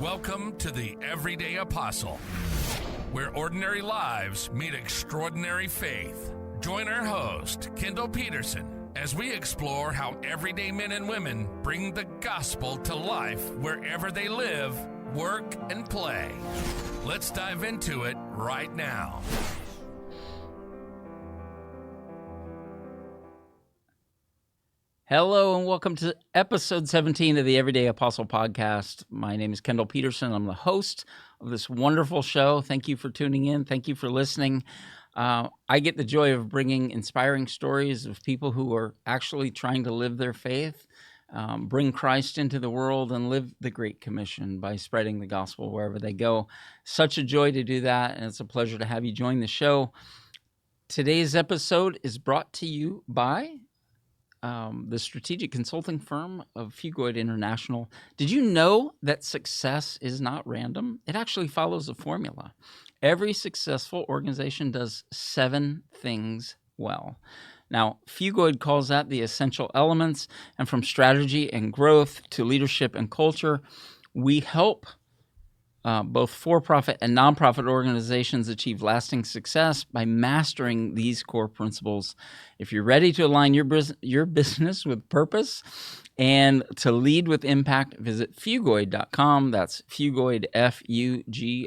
Welcome to the Everyday Apostle, where ordinary lives meet extraordinary faith. Join our host, Kendall Peterson, as we explore how everyday men and women bring the gospel to life wherever they live, work, and play. Let's dive into it right now. Hello and welcome to episode 17 of the Everyday Apostle podcast. My name is Kendall Peterson. I'm the host of this wonderful show. Thank you for tuning in. Thank you for listening. I get the joy of bringing inspiring stories of people who are actually trying to live their faith, bring Christ into the world, and live the Great Commission by spreading the gospel wherever they go. Such a joy to do that, and it's a pleasure to have you join the show. Today's episode is brought to you by the strategic consulting firm of Fugoid International. Did you know that success is not random? It actually follows a formula. Every successful organization does 7 things well. Now, Fugoid calls that the essential elements, and from strategy and growth to leadership and culture, we help both for-profit and nonprofit organizations achieve lasting success by mastering these core principles. If you're ready to align your business with purpose and to lead with impact, visit Fugoid.com. That's Fugoid,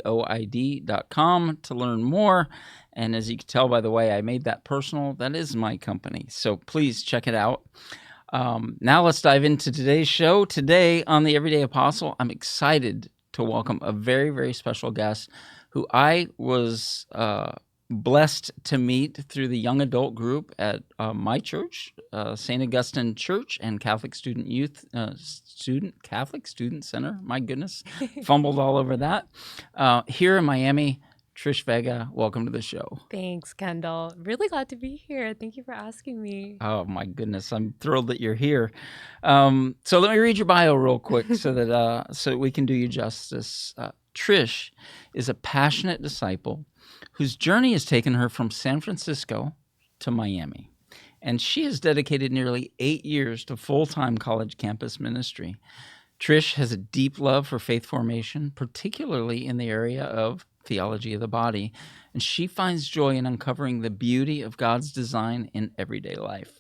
Fugoid.com to learn more. And as you can tell by the way I made that personal, that is my company. So please check it out. Now let's dive into today's show. Today on the Everyday Apostle, I'm excited to welcome a very, very special guest who I was blessed to meet through the young adult group at my church, St. Augustine Church and Catholic Student Center. My goodness, fumbled all over that. Here in Miami, Trish Vega, welcome to the show. Thanks, Kendall. Really glad to be here. Thank you for asking me. Oh, my goodness. I'm thrilled that you're here. So let me read your bio real quick so that we can do you justice. Trish is a passionate disciple whose journey has taken her from San Francisco to Miami. And she has dedicated nearly 8 years to full-time college campus ministry. Trish has a deep love for faith formation, particularly in the area of theology of the body, and she finds joy in uncovering the beauty of God's design in everyday life.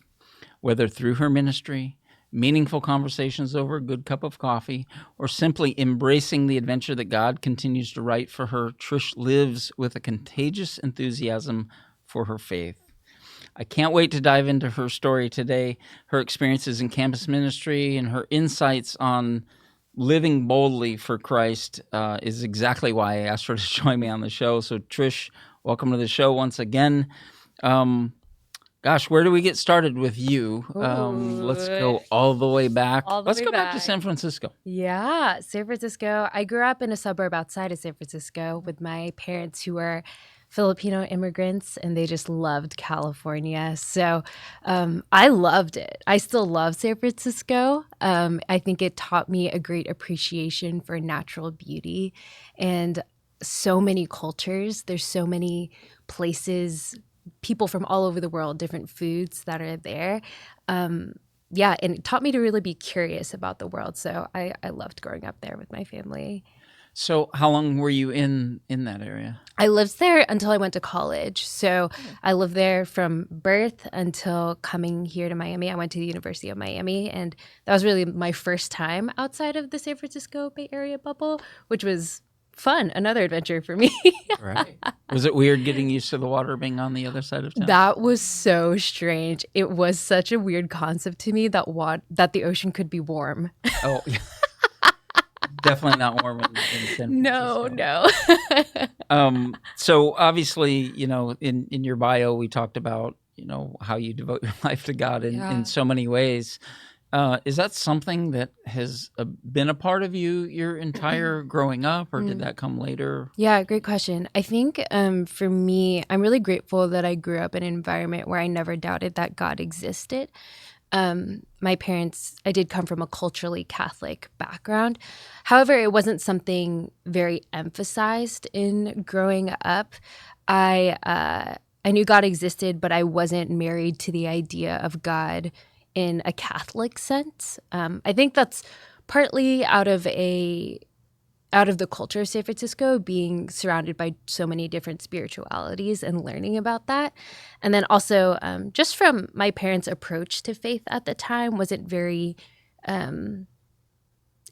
Whether through her ministry, meaningful conversations over a good cup of coffee, or simply embracing the adventure that God continues to write for her, Trish lives with a contagious enthusiasm for her faith. I can't wait to dive into her story today, her experiences in campus ministry, and her insights on living boldly for Christ is exactly why I asked her to join me on the show. So, Trish, welcome to the show once again. Where do we get started with you? Let's go all the way back. Let's go back to San Francisco. Yeah, San Francisco. I grew up in a suburb outside of San Francisco with my parents who were Filipino immigrants, and they just loved California. So I loved it. I still love San Francisco. I think it taught me a great appreciation for natural beauty and so many cultures. There's so many places, people from all over the world, different foods that are there. And it taught me to really be curious about the world. So I loved growing up there with my family. So how long were you in that area? I lived there until I went to college. So I lived there from birth until coming here to Miami. I went to the University of Miami, and that was really my first time outside of the San Francisco Bay Area bubble, which was fun, another adventure for me. Right. Was it weird getting used to the water being on the other side of town? That was so strange. It was such a weird concept to me that the ocean could be warm. Oh, yeah. Definitely not warm in San Francisco. No. So obviously, in your bio, we talked about, how you devote your life to God in so many ways. Is that something that has been a part of you your entire growing up, or did that come later? Yeah, great question. I think for me, I'm really grateful that I grew up in an environment where I never doubted that God existed. My parents, I did come from a culturally Catholic background. However, it wasn't something very emphasized in growing up. I knew God existed, but I wasn't married to the idea of God in a Catholic sense. I think that's partly out of out of the culture of San Francisco, being surrounded by so many different spiritualities and learning about that. And then also just from my parents' approach to faith at the time wasn't very,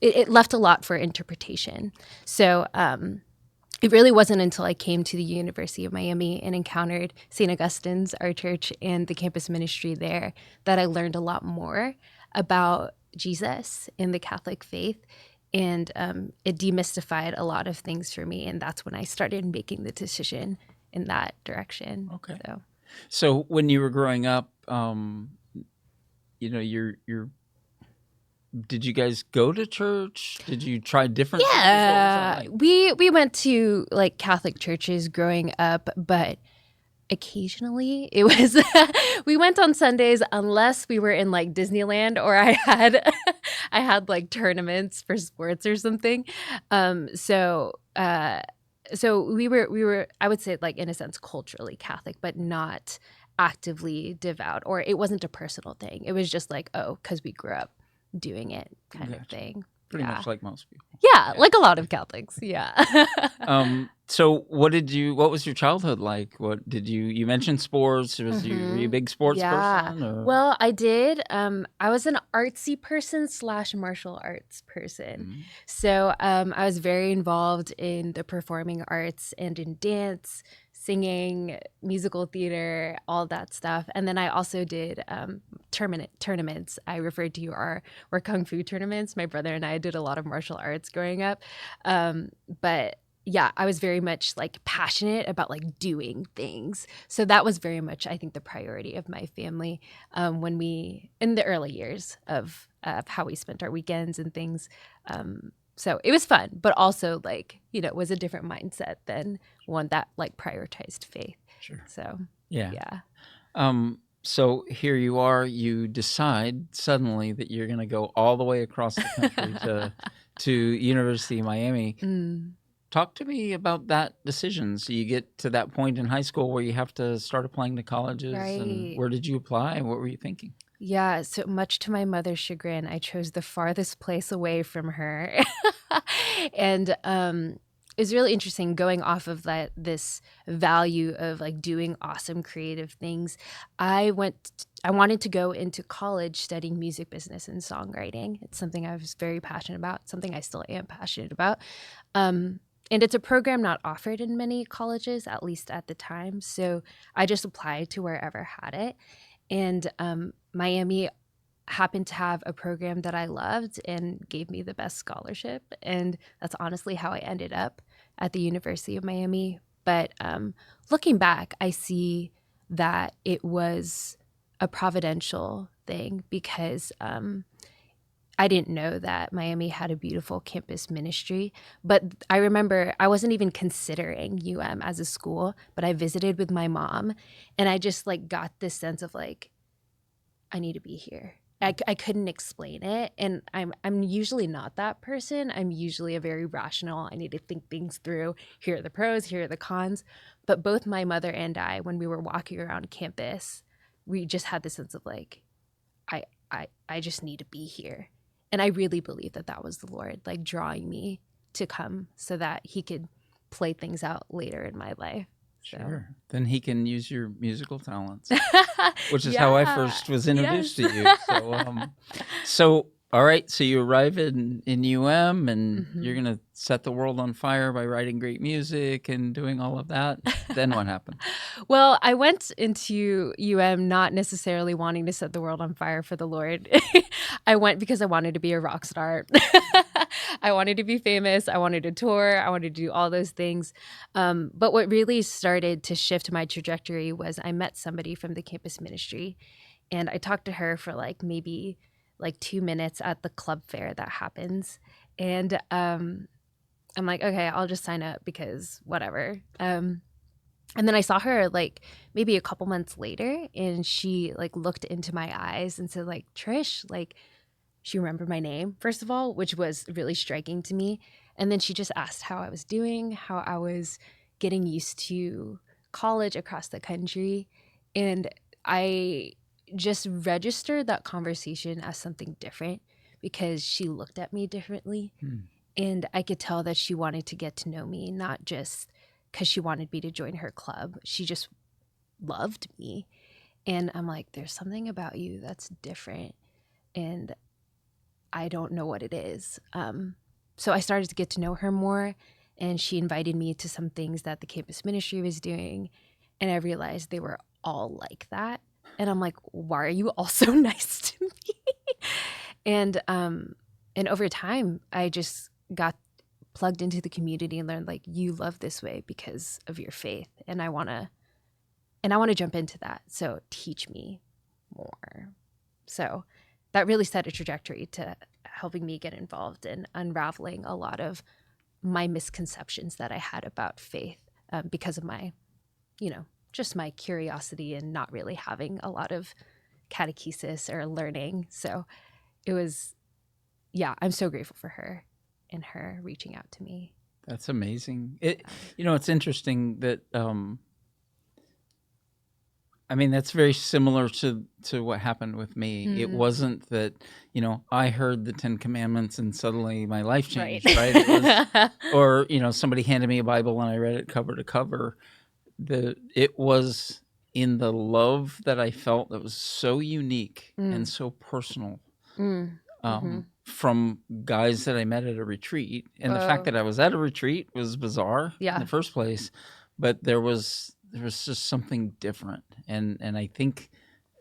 it left a lot for interpretation. So it really wasn't until I came to the University of Miami and encountered St. Augustine's, our church, and the campus ministry there that I learned a lot more about Jesus and the Catholic faith. And it demystified a lot of things for me. And that's when I started making the decision in that direction. Okay. So when you were growing up, did you guys go to church? Did you try different things? Yeah, What was that like? we went to like Catholic churches growing up, but occasionally it was we went on Sundays unless we were in like Disneyland or I had like tournaments for sports or something. So we were I would say like in a sense culturally Catholic, but not actively devout, or it wasn't a personal thing. It was just like, oh, because we grew up doing it kind of thing. Pretty much like most people. Yeah, like a lot of Catholics. Yeah. So what was your childhood like? What did you mentioned sports? Were you a big sports person? Or? Well, I did. I was an artsy person / martial arts person. So I was very involved in the performing arts and in dance, singing, musical theater, all that stuff. And then I also did tournaments. I referred to were kung fu tournaments. My brother and I did a lot of martial arts growing up. But yeah, I was very much like passionate about like doing things. So that was very much, I think, the priority of my family when we, in the early years of how we spent our weekends and things. So it was fun, but also like, it was a different mindset than one that like prioritized faith. Sure. So, yeah. So here you are, you decide suddenly that you're going to go all the way across the country to University of Miami. Talk to me about that decision. So you get to that point in high school where you have to start applying to colleges. Right. And where did you apply? What were you thinking? Yeah, so much to my mother's chagrin, I chose the farthest place away from her. And it was really interesting going off of this value of like doing awesome creative things. I wanted to go into college studying music business and songwriting. It's something I was very passionate about, something I still am passionate about. And it's a program not offered in many colleges, at least at the time. So I just applied to wherever had it. And Miami happened to have a program that I loved and gave me the best scholarship. And that's honestly how I ended up at the University of Miami. But looking back, I see that it was a providential thing because I didn't know that Miami had a beautiful campus ministry. But I remember I wasn't even considering as a school, but I visited with my mom and I just like got this sense of like, I need to be here. I couldn't explain it. And I'm usually not that person. I'm usually a very rational, I need to think things through. Here are the pros, here are the cons. But both my mother and I, when we were walking around campus, we just had this sense of like, I just need to be here. And I really believe that was the Lord, like drawing me to come so that he could play things out later in my life. So. Sure. Then he can use your musical talents, which is how I first was introduced to you. So, all right. So you arrive in UM and you're going to set the world on fire by writing great music and doing all of that. Then what happened? Well, I went into not necessarily wanting to set the world on fire for the Lord. I went because I wanted to be a rock star. I wanted to be famous. I wanted to tour. I wanted to do all those things. But what really started to shift my trajectory was I met somebody from the campus ministry. And I talked to her for like maybe like 2 minutes at the club fair that happens. And I'm like, okay, I'll just sign up because whatever. And then I saw her like maybe a couple months later and she like looked into my eyes and said like, Trish, like she remembered my name, first of all, which was really striking to me. And then she just asked how I was doing, how I was getting used to college across the country. And I just registered that conversation as something different because she looked at me differently. And I could tell that she wanted to get to know me, not just because she wanted me to join her club. She just loved me. And I'm like, there's something about you that's different. And I don't know what it is. So I started to get to know her more. And she invited me to some things that the campus ministry was doing. And I realized they were all like that. And I'm like, why are you all so nice to me? And over time, I just got plugged into the community and learned, like, you love this way because of your faith. And I want to jump into that. So teach me more. So that really set a trajectory to helping me get involved in unraveling a lot of my misconceptions that I had about faith because of my, just my curiosity and not really having a lot of catechesis or learning. So it was, I'm so grateful for her and her reaching out to me. That's amazing. It's interesting that, that's very similar to what happened with me. Mm. It wasn't that, I heard the 10 Commandments and suddenly my life changed, right? It was, or, somebody handed me a Bible and I read it cover to cover. It was in the love that I felt that was so unique and so personal from guys that I met at a retreat. And the fact that I was at a retreat was bizarre in the first place, but there was just something different. And I think,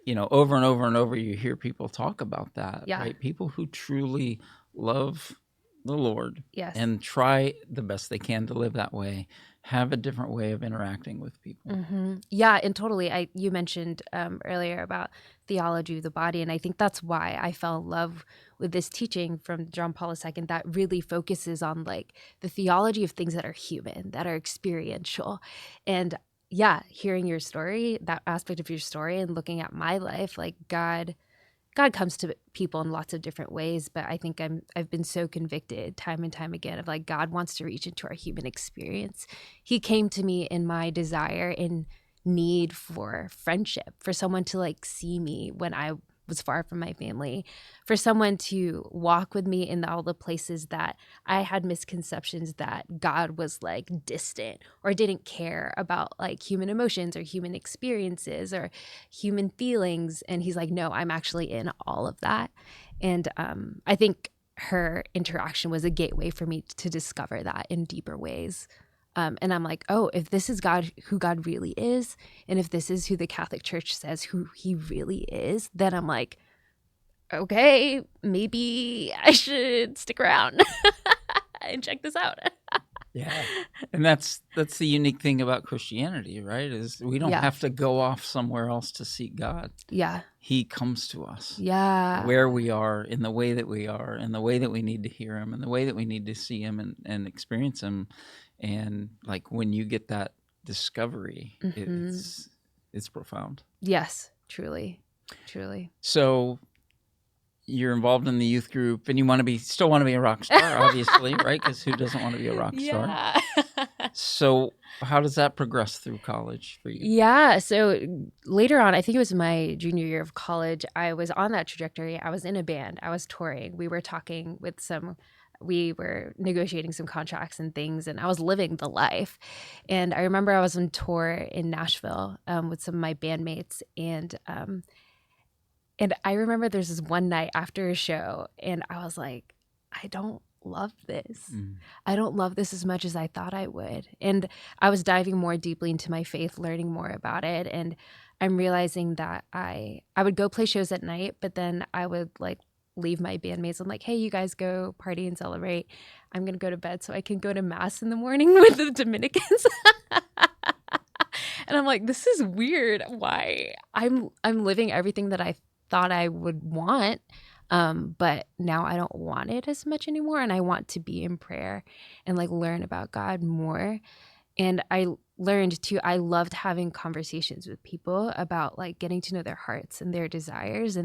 over and over and over, you hear people talk about that, right? People who truly love the Lord and try the best they can to live that way, have a different way of interacting with people. Mm-hmm. Yeah, and totally. You mentioned earlier about theology of the body, and I think that's why I fell in love with this teaching from John Paul II that really focuses on like the theology of things that are human, that are experiential. And hearing your story, that aspect of your story, and looking at my life, like God comes to people in lots of different ways, but I think I've been so convicted time and time again of like God wants to reach into our human experience. He came to me in my desire and need for friendship, for someone to like see me when I was far from my family, for someone to walk with me in all the places that I had misconceptions that God was like distant or didn't care about like human emotions or human experiences or human feelings. And he's like, no, I'm actually in all of that. And I think her interaction was a gateway for me to discover that in deeper ways. And I'm like, oh, if this is God, who God really is, and if this is who the Catholic Church says who he really is, then I'm like, okay, maybe I should stick around and check this out. Yeah. And that's the unique thing about Christianity, right? Is we don't have to go off somewhere else to seek God. Yeah. He comes to us. Yeah. Where we are, in the way that we are, in the way that we need to hear him, in the way that we need to see him and experience him. And like when you get that discovery, it's profound. Yes, truly. Truly. So you're involved in the youth group and you still want to be a rock star, obviously, right? Because who doesn't want to be a rock star? So how does that progress through college for you? Yeah. So later on, I think it was my junior year of college, I was on that trajectory. I was in a band. I was touring. We were negotiating some contracts and things, and I was living the life. And I remember I was on tour in Nashville with some of my bandmates, and I remember there's this one night after a show, and I was like, I don't love this. I don't love this as much as I thought I would. And I was diving more deeply into my faith, learning more about it, and I'm realizing that I would go play shows at night, but then I would like leave my bandmates. I'm like, hey, you guys go party and celebrate. I'm going to go to bed so I can go to mass in the morning with the Dominicans. And I'm like, this is weird. Why? I'm living everything that I thought I would want. But now I don't want it as much anymore. And I want to be in prayer and like learn about God more. And I learned too, I loved having conversations with people about like getting to know their hearts and their desires,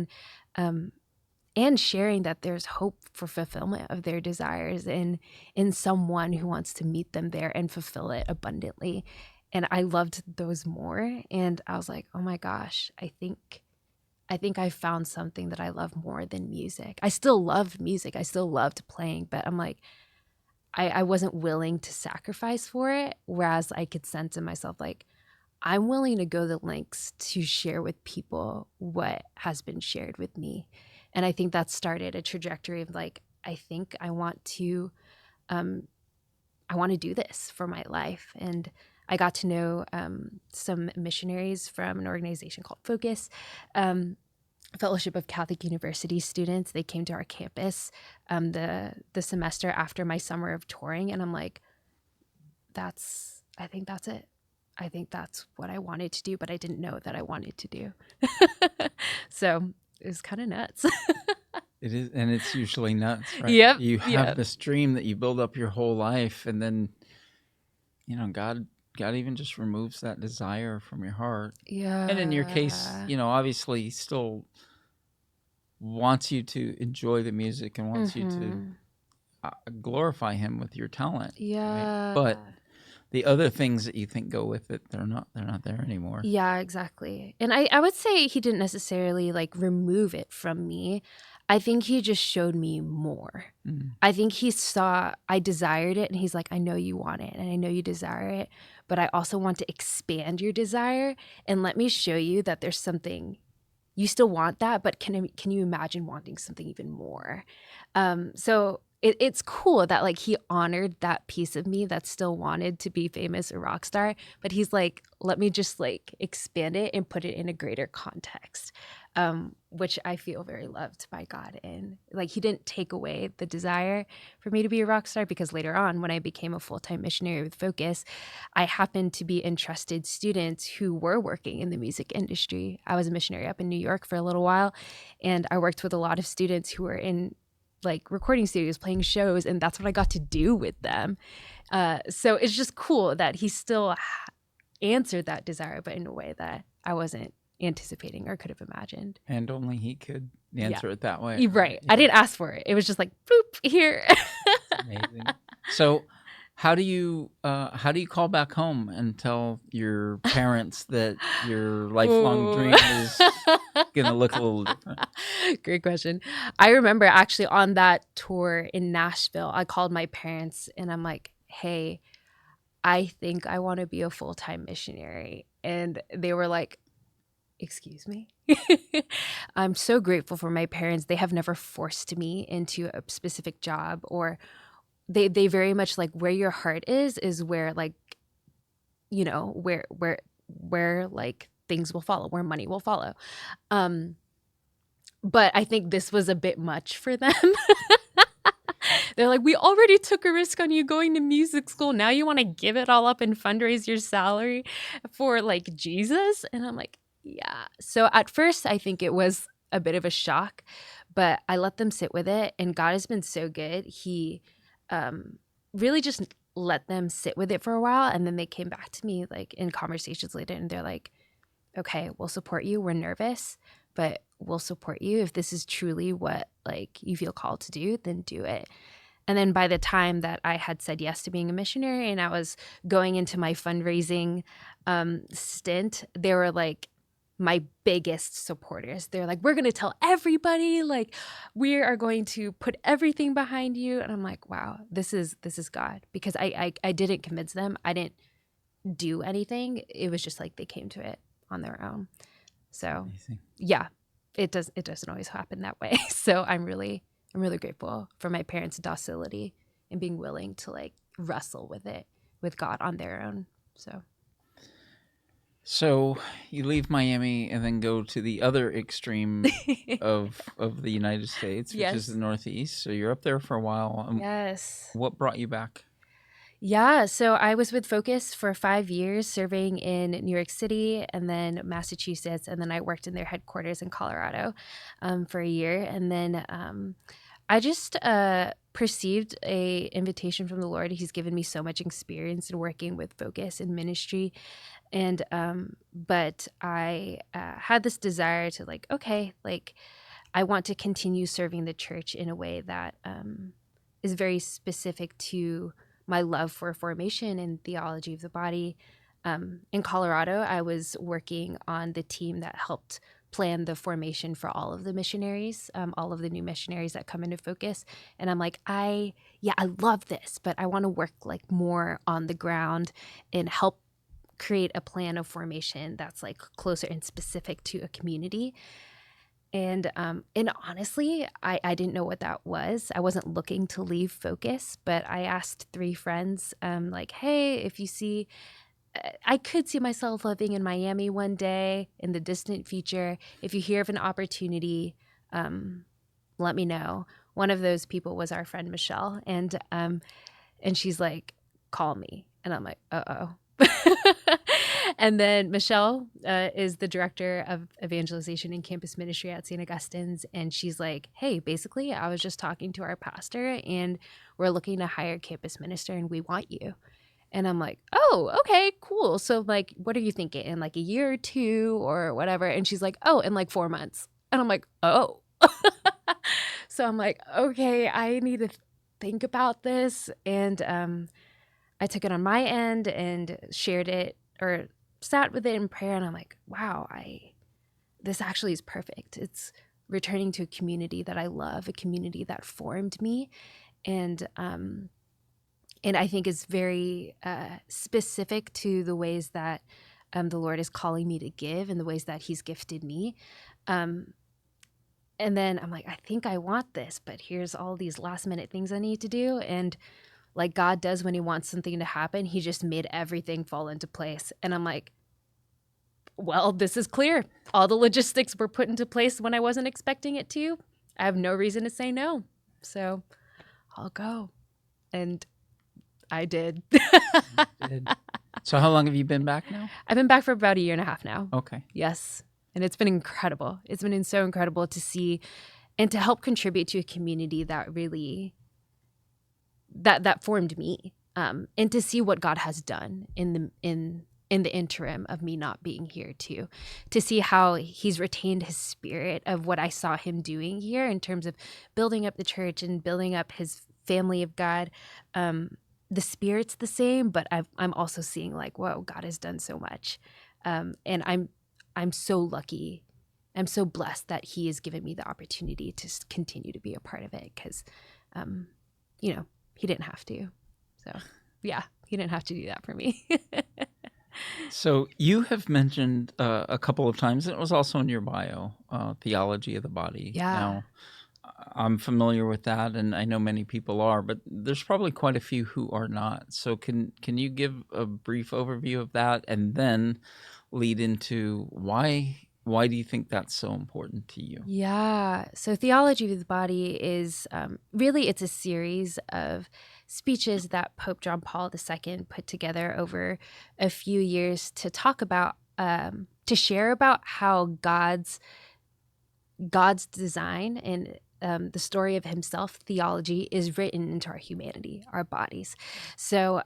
and sharing that there's hope for fulfillment of their desires in someone who wants to meet them there and fulfill it abundantly. And I loved those more. And I was like, oh my gosh, I think I found something that I love more than music. I still loved music. I still loved playing, but I'm like, I wasn't willing to sacrifice for it, whereas I could sense in myself, like, I'm willing to go the lengths to share with people what has been shared with me. And I think that started a trajectory of like, I think I want to do this for my life. And I got to know some missionaries from an organization called Focus, Fellowship of Catholic University Students. They came to our campus the semester after my summer of touring, and I'm like, I think that's it. I think that's what I wanted to do, but I didn't know that I wanted to do. So it was kind of nuts. It is, and it's usually nuts, right? Yep. You have Yep. this dream that you build up your whole life, and then, God even just removes that desire from your heart. Yeah. And in your case, obviously still wants you to enjoy the music and wants you to glorify him with your talent. Yeah. Right? But the other things that you think go with it, they're not there anymore. Yeah, exactly. And I would say he didn't necessarily like remove it from me. I think he just showed me more. I think he saw I desired it, and he's like, I know you want it and I know you desire it, but I also want to expand your desire and let me show you that there's something you still want that, but can you imagine wanting something even more? So it's cool that like he honored that piece of me that still wanted to be famous, a rock star, but he's like, let me just like expand it and put it in a greater context, which I feel very loved by God in. Like, he didn't take away the desire for me to be a rock star, because later on when I became a full-time missionary with Focus, I happened to be entrusted students who were working in the music industry. I was a missionary up in New York for a little while, and I worked with a lot of students who were in like recording studios playing shows, and that's what I got to do with them. So it's just cool that he still answered that desire, but in a way that I wasn't anticipating or could have imagined. And only he could answer it that way. You're right. I didn't ask for it. It was just like, boop, here. Amazing. So how do you call back home and tell your parents that your lifelong dream is gonna look a little different? Great question. I remember actually on that tour in Nashville, I called my parents and I'm like, hey, I think I want to be a full-time missionary. And they were like, excuse me? I'm so grateful for my parents. They have never forced me into a specific job, or they very much like, where your heart is where like, where like things will follow, where money will follow. But I think this was a bit much for them. They're like, we already took a risk on you going to music school. Now you want to give it all up and fundraise your salary for like Jesus? And I'm like, yeah. So at first I think it was a bit of a shock, but I let them sit with it. And God has been so good. He really just let them sit with it for a while. And then they came back to me like in conversations later, and they're like, okay, we'll support you. We're nervous, but we'll support you. If this is truly what like you feel called to do, then do it. And then by the time that I had said yes to being a missionary and I was going into my fundraising stint, they were like my biggest supporters. They're like, we're going to tell everybody, like, we are going to put everything behind you. And I'm like, wow, this is God, because I didn't convince them. I didn't do anything. It was just like they came to it on their own. So Amazing. Yeah, it doesn't always happen that way. So I'm really grateful for my parents' docility and being willing to like wrestle with it with God on their own. So you leave Miami and then go to the other extreme of the United States, which is the Northeast. So you're up there for a while. Yes. What brought you back? Yeah, so I was with Focus for 5 years, serving in New York City and then Massachusetts, and then I worked in their headquarters in Colorado for a year. And then I just perceived a invitation from the Lord. He's given me so much experience in working with Focus in ministry. And but I had this desire to like, okay, like I want to continue serving the church in a way that is very specific to my love for formation and theology of the body. In Colorado, I was working on the team that helped plan the formation for all of the missionaries, all of the new missionaries that come into focus. And I'm like, I love this, but I want to work like more on the ground and help create a plan of formation that's like closer and specific to a community. And honestly, I didn't know what that was. I wasn't looking to leave Focus, but I asked 3 friends, like, hey, if you see, I could see myself living in Miami one day in the distant future. If you hear of an opportunity, let me know. One of those people was our friend Michelle, and she's like, call me. And I'm like, uh-oh. And then Michelle is the director of evangelization and campus ministry at St. Augustine's. And she's like, hey, basically, I was just talking to our pastor and we're looking to hire a campus minister and we want you. And I'm like, oh, okay, cool. So like, what are you thinking? In like a year or 2 or whatever? And she's like, oh, in like 4 months. And I'm like, oh. So I'm like, okay, I need to think about this. And I took it on my end and shared it or sat with it in prayer. And I'm like, wow, this actually is perfect. It's returning to a community that I love, a community that formed me. And I think is very specific to the ways that the Lord is calling me to give and the ways that he's gifted me. And then I'm like, I think I want this, but here's all these last minute things I need to do. And like God does when he wants something to happen, he just made everything fall into place. And I'm like, well, this is clear. All the logistics were put into place when I wasn't expecting it to. I have no reason to say no. So I'll go. And I did. So how long have you been back now? I've been back for about 1.5 years now. Okay. Yes. And it's been incredible. It's been so incredible to see and to help contribute to a community that really that formed me, and to see what God has done in the interim of me not being here too, to see how he's retained his spirit of what I saw him doing here in terms of building up the church and building up his family of God. The spirit's the same, but I'm also seeing like, whoa, God has done so much, and I'm so lucky. I'm so blessed that he has given me the opportunity to continue to be a part of it because, he didn't have to. So, yeah, he didn't have to do that for me. So you have mentioned a couple of times, and it was also in your bio, theology of the body. Yeah. Now, I'm familiar with that, and I know many people are, but there's probably quite a few who are not. So can you give a brief overview of that and then lead into why do you think that's so important to you? Yeah. So theology of the body is really, it's a series of speeches that Pope John Paul II put together over a few years to talk about, to share about how God's design and the story of himself, theology, is written into our humanity, our bodies. So,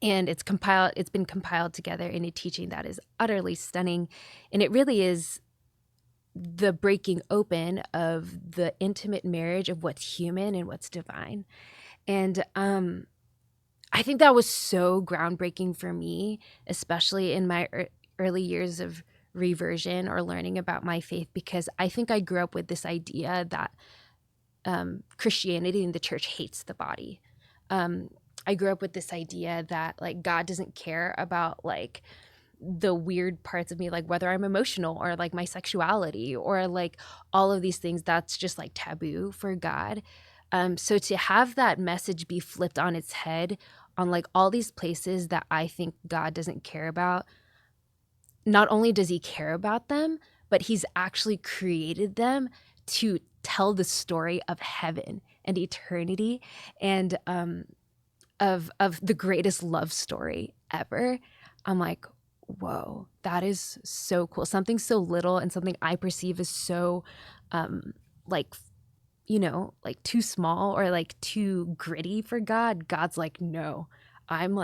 and it's been compiled together in a teaching that is utterly stunning. And it really is the breaking open of the intimate marriage of what's human and what's divine. And I think that was so groundbreaking for me, especially in my early years of reversion or learning about my faith, because I think I grew up with this idea that Christianity and the church hates the body. I grew up with this idea that like God doesn't care about like the weird parts of me, like whether I'm emotional or like my sexuality or like all of these things. That's just like taboo for God. So to have that message be flipped on its head on like all these places that I think God doesn't care about, not only does he care about them, but he's actually created them to tell the story of heaven and eternity and of the greatest love story ever. I'm like, whoa, that is so cool. Something so little and something I perceive as so like too small or like too gritty for God. God's like, no, I'm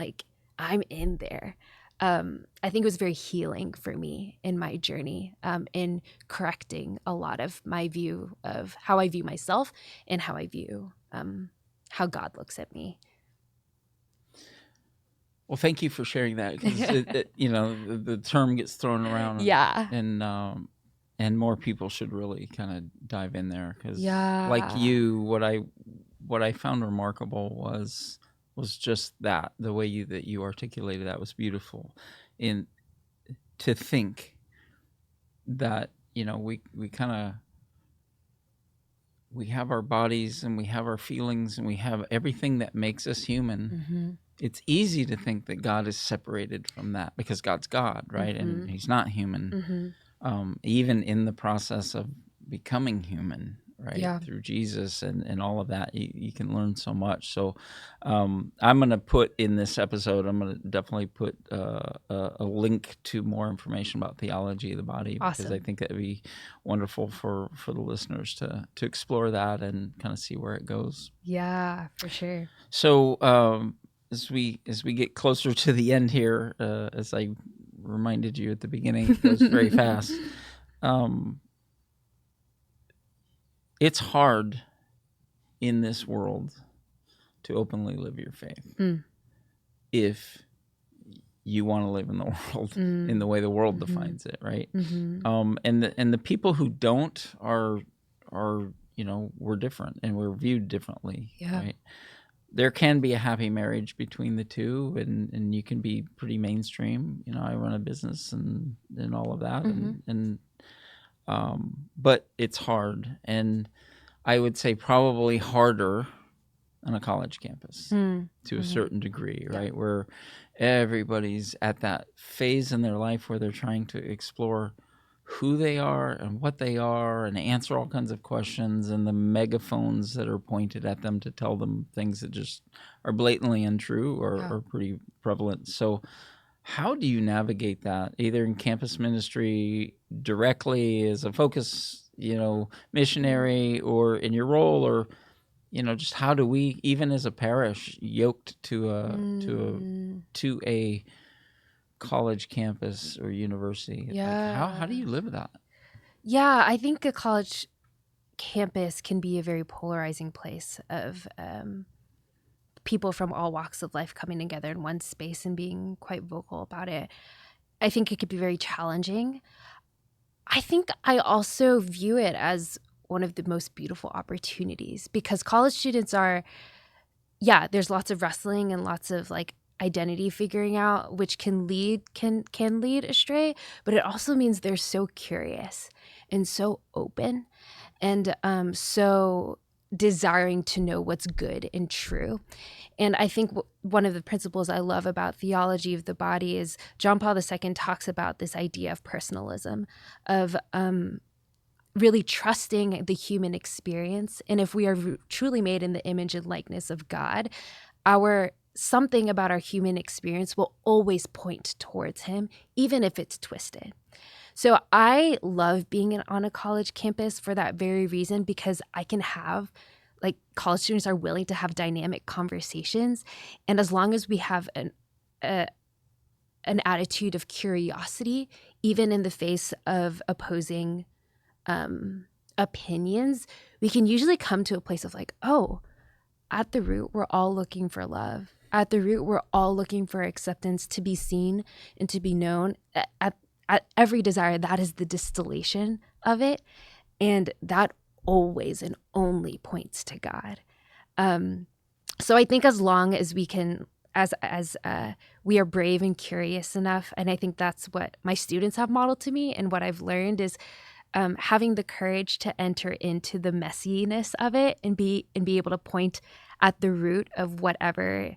in there. I think it was very healing for me in my journey, in correcting a lot of my view of how I view myself and how I view how God looks at me. Well, thank you for sharing that, because the term gets thrown around, Yeah. and more people should really kind of dive in there, because like Yeah. you, what I found remarkable was just that the way you articulated that was beautiful, in to think that we kind of we have our bodies and we have our feelings and we have everything that makes us human. Mm-hmm. It's easy to think that God is separated from that, because God's God, right? Mm-hmm. And he's not human. Mm-hmm. Even in the process of becoming human, right? Yeah. Through Jesus and all of that, you can learn so much. So I'm going to put in this episode, I'm going to definitely put a link to more information about theology of the body, because Awesome. I think that would be wonderful for the listeners to explore that and kind of see where it goes. Yeah, for sure. So as we get closer to the end here, as I reminded you at the beginning, it goes very fast. It's hard in this world to openly live your faith if you want to live in the world in the way the world defines it, right? And the people who don't are we're different and we're viewed differently, right? There can be a happy marriage between the two, and you can be pretty mainstream. I run a business and all of that, but it's hard, and I would say probably harder on a college campus to a certain degree, right? Where everybody's at that phase in their life where they're trying to explore who they are and what they are and answer all kinds of questions, and the megaphones that are pointed at them to tell them things that just are blatantly untrue or pretty prevalent. So how do you navigate that, either in campus ministry directly as a focus, missionary, or in your role, or just how do we, even as a parish yoked to a college campus or university, like how do you live that? Yeah, I think a college campus can be a very polarizing place of people from all walks of life coming together in one space and being quite vocal about it. I think it could be very challenging. I think I also view it as one of the most beautiful opportunities, because college students are, there's lots of wrestling and lots of like identity figuring out, which can lead astray, but it also means they're so curious and so open and so desiring to know what's good and true. And I think one of the principles I love about theology of the body is John Paul II talks about this idea of personalism, of really trusting the human experience. And if we are truly made in the image and likeness of God, something about our human experience will always point towards him, even if it's twisted. So I love being on a college campus for that very reason, because I can have, like, college students are willing to have dynamic conversations. And as long as we have an attitude of curiosity, even in the face of opposing opinions, we can usually come to a place of like, oh, at the root, we're all looking for love. At the root, we're all looking for acceptance, to be seen and to be known. At every desire, that is the distillation of it. And that always and only points to God. So I think as long as we can, as we are brave and curious enough, and I think that's what my students have modeled to me, and what I've learned is having the courage to enter into the messiness of it and be able to point at the root of whatever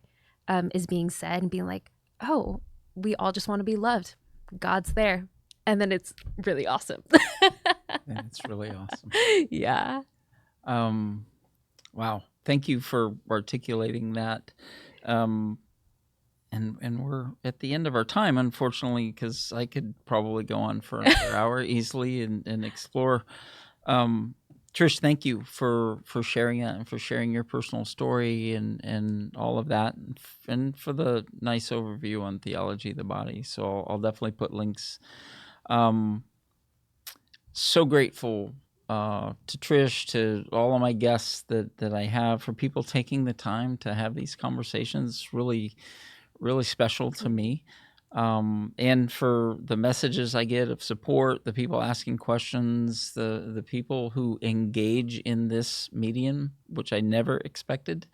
is being said, and being like, oh, we all just want to be loved. God's there. And then it's really awesome. And it's really awesome. Yeah. Wow. Thank you for articulating that. And we're at the end of our time, unfortunately, because I could probably go on for another hour easily and explore. Trish, thank you for sharing that and for sharing your personal story and all of that, and for the nice overview on theology of the body. So I'll definitely put links. So grateful to Trish, to all of my guests that I have, for people taking the time to have these conversations. Really really special to me. And for the messages I get of support, the people asking questions, the people who engage in this medium, which I never expected.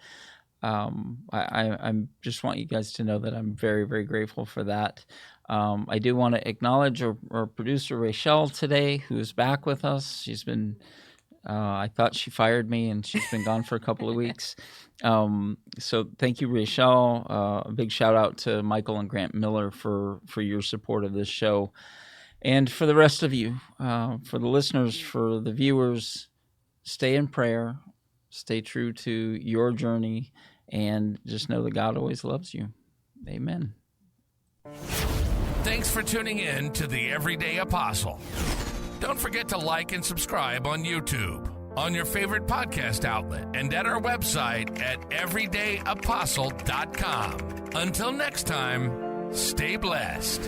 I just want you guys to know that I'm very, very grateful for that. I do want to acknowledge our producer, Rachel, today, who's back with us. She's been, I thought she fired me, and she's been gone for a couple of weeks. So thank you, Rachel. A big shout out to Michael and Grant Miller for your support of this show. And for the rest of you, for the listeners, for the viewers, stay in prayer, stay true to your journey, and just know that God always loves you. Amen. Thanks for tuning in to The Everyday Apostle. Don't forget to like and subscribe on YouTube, on your favorite podcast outlet, and at our website at everydayapostle.com. Until next time, stay blessed.